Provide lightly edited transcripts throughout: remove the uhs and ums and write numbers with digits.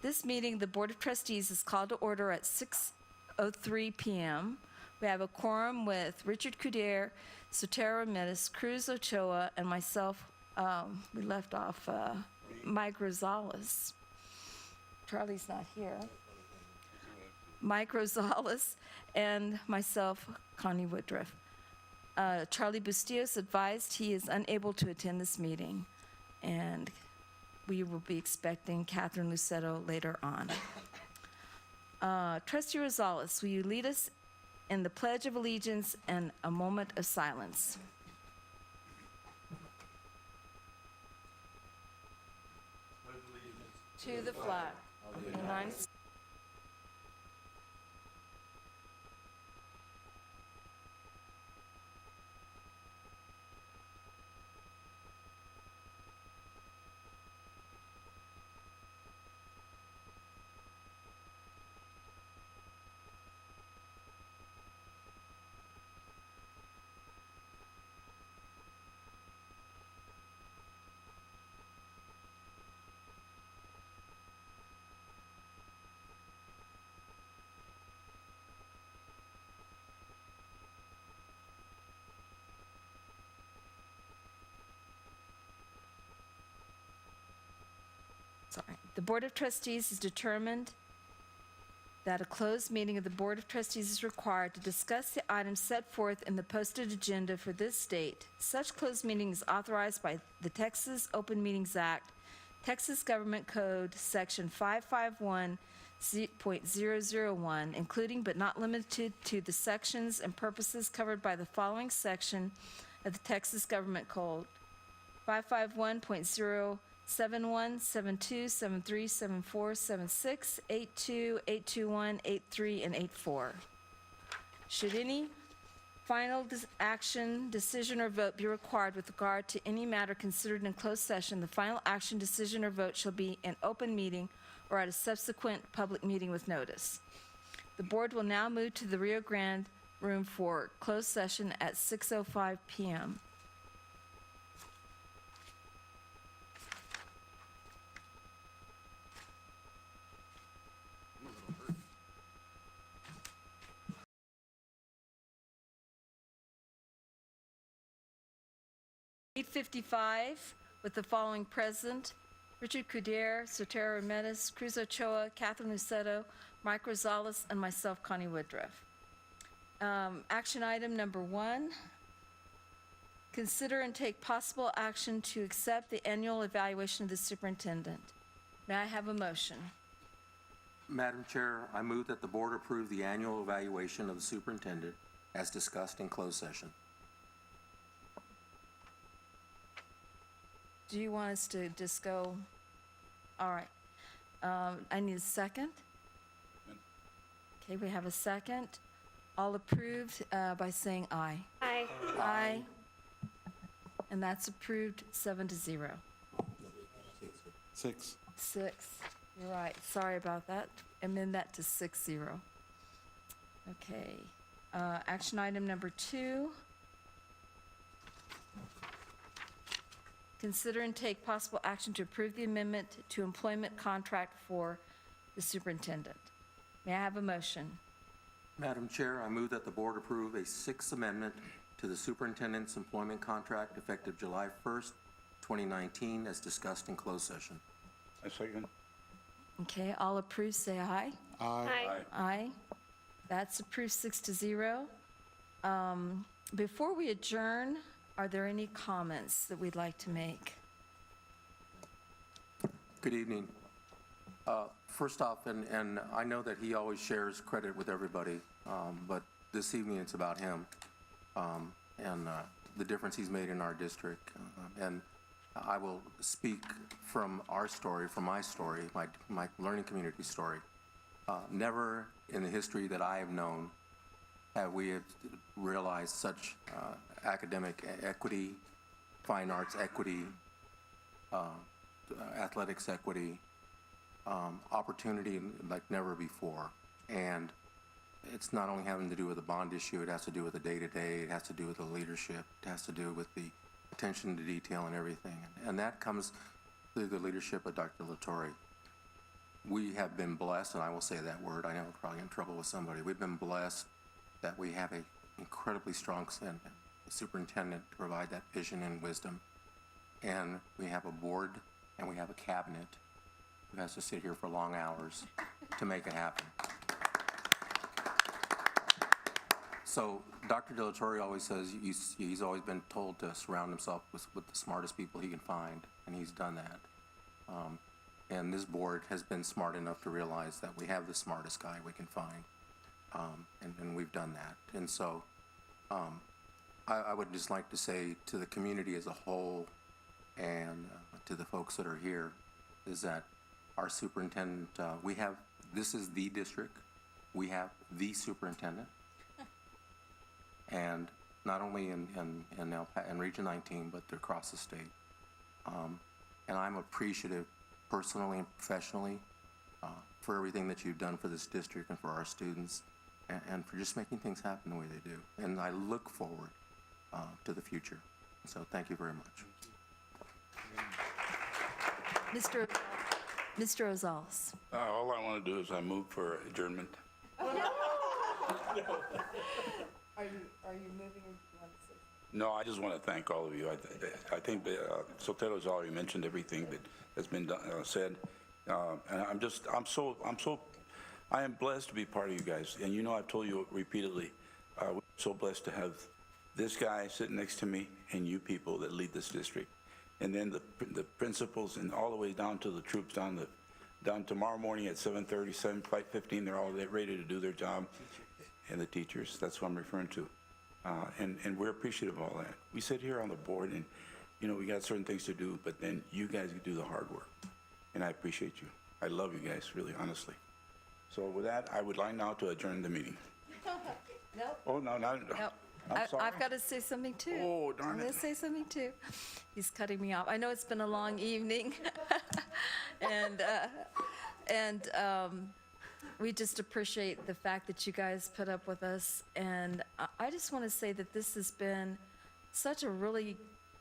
This meeting, the Board of Trustees is called to order at 6:03 p.m. We have a quorum with Richard Cuder, Sotero Ramirez, Cruz Ochoa, and myself. We left off Mike Rosales. Charlie's not here. Mike Rosales and myself, Connie Woodruff. Charlie Bustillos advised he is unable to attend this meeting, and we will be expecting Catherine Lucetto later on. Trustee Rosales, will you lead us in the Pledge of Allegiance and a moment of silence? To the flag of the United States. The Board of Trustees has determined that a closed meeting of the Board of Trustees is required to discuss the items set forth in the posted agenda for this date. Such closed meeting is authorized by the Texas Open Meetings Act, Texas Government Code, Section 551.001, including but not limited to the sections and purposes covered by the following section of the Texas Government Code: 551.071, 72, 73, 74, 76, 82, 821, 83, and 84. Should any final action, decision, or vote be required with regard to any matter considered in closed session, the final action, decision, or vote shall be in open meeting or at a subsequent public meeting with notice. The board will now move to the Rio Grande room for closed session at 6:05 p.m. $8:55 with the following present: Richard Cuder, Sotero Ramirez, Cruz Ochoa, Catherine Lucetto, Mike Rosales, and myself, Connie Woodruff. Action item number 1, consider and take possible action to accept the annual evaluation of the superintendent. May I have a motion? Madam Chair, I move that the board approve the annual evaluation of the superintendent as discussed in closed session. Do you want us to just go? All right. I need a second. Okay, we have a second. All approved by saying aye. Aye. Aye. And that's approved 7-0. 6. 6. You're right. Sorry about that. Amend that to 6-0. Okay. Action item number 2. Consider and take possible action to approve the amendment to employment contract for the superintendent. May I have a motion? Madam Chair, I move that the board approve a 6th amendment to the superintendent's employment contract effective July 1st, 2019, as discussed in closed session. I second. Okay, all approved, say aye. Aye. Aye. That's approved 6-0. Before we adjourn, are there any comments that we'd like to make? Good evening. First off, and I know that he always shares credit with everybody, but this evening it's about him and the difference he's made in our district. And I will speak from our story, from my story, my learning community story. Never in the history that I have known have we realized such academic equity, fine arts equity, athletics equity, opportunity like never before. And it's not only having to do with the bond issue, it has to do with the day-to-day, it has to do with the leadership, it has to do with the attention to detail and everything. And that comes through the leadership of Dr. Latore. we have been blessed, and I will say that word. I know I'm probably in trouble with somebody. We've been blessed that we have an incredibly strong superintendent to provide that vision and wisdom. And we have a board and we have a cabinet who has to sit here for long hours to make it happen. So Dr. De La Torre always says he's always been told to surround himself with the smartest people he can find, and he's done that. And this board has been smart enough to realize that we have the smartest guy we can find, and we've done that. And so I would just like to say to the community as a whole and to the folks that are here is that our superintendent, this is the district, we have the superintendent, and not only in Region 19, but across the state. And I'm appreciative personally and professionally for everything that you've done for this district and for our students, and for just making things happen the way they do. And I look forward to the future. So thank you very much. Mr. Rosales. All I want to do is I move for adjournment. Are you moving or do you want to say? No, I just want to thank all of you. I think Sotelo's already mentioned everything that's been said, and I am blessed to be part of you guys. And you know, I've told you repeatedly, we're so blessed to have this guy sitting next to me and you people that lead this district, and then the principals and all the way down to the troops down tomorrow morning at 7:30, 7:15. They're all ready to do their job, and the teachers. That's what I'm referring to. And we're appreciative of all that. We sit here on the board and, you know, we got certain things to do, but then you guys do the hard work. And I appreciate you. I love you guys, really, honestly. So with that, I would like now to adjourn the meeting. Nope. Oh, no. Nope. I'm sorry. I've got to say something too. Oh, darn I'm it. going to say something too. He's cutting me off. I know it's been a long evening. and we just appreciate the fact that you guys put up with us. And I just want to say that this has been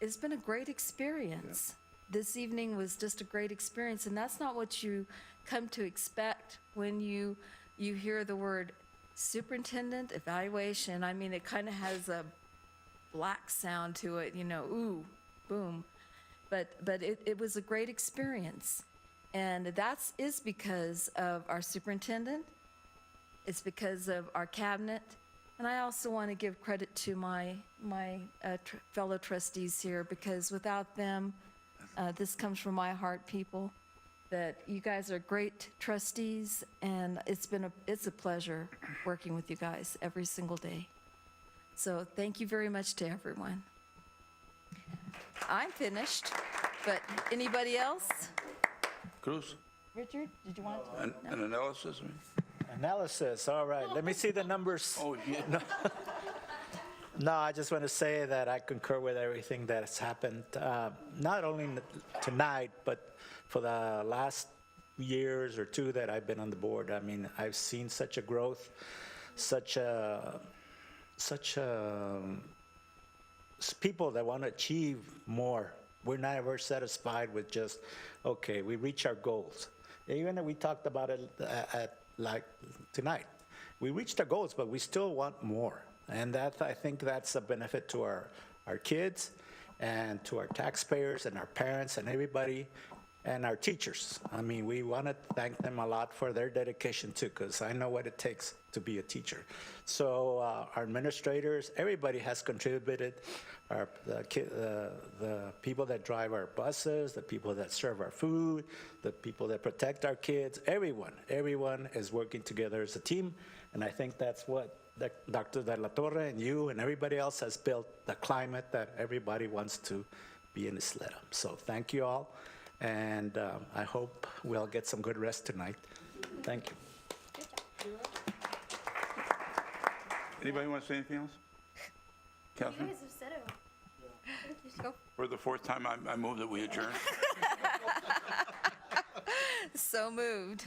it's been a great experience. Yeah. This evening was just a great experience. And that's not what you come to expect when you hear the word superintendent evaluation. I mean, it kind of has a black sound to it, you know, ooh, boom. But it was a great experience. And that is because of our superintendent. It's because of our cabinet. And I also want to give credit to my fellow trustees here, because without them, this comes from my heart, people, that you guys are great trustees, and it's a pleasure working with you guys every single day. So thank you very much to everyone. I'm finished, but anybody else? Cruz, Richard, did you want to? an analysis? Analysis, all right. Let me see the numbers. Oh, yeah. No, I just want to say that I concur with everything that has happened, not only tonight, but for the last years or two that I've been on the board. I mean, I've seen such a growth, such people that want to achieve more. We're never satisfied with just, okay, we reach our goals. Even if we talked about it like tonight, we reached our goals, but we still want more. And I think that's a benefit to our kids and to our taxpayers and our parents and everybody and our teachers. I mean, we want to thank them a lot for their dedication too, because I know what it takes to be a teacher. So our administrators, everybody has contributed. The people that drive our buses, the people that serve our food, the people that protect our kids, everyone is working together as a team. And I think that's what Dr. De La Torre and you and everybody else has built, the climate that everybody wants to be in Isleta. So thank you all. And I hope we'll get some good rest tonight. Thank you. Anybody want to say anything else? Councilman? You guys have said it all. For the fourth time, I move that we adjourn. So moved.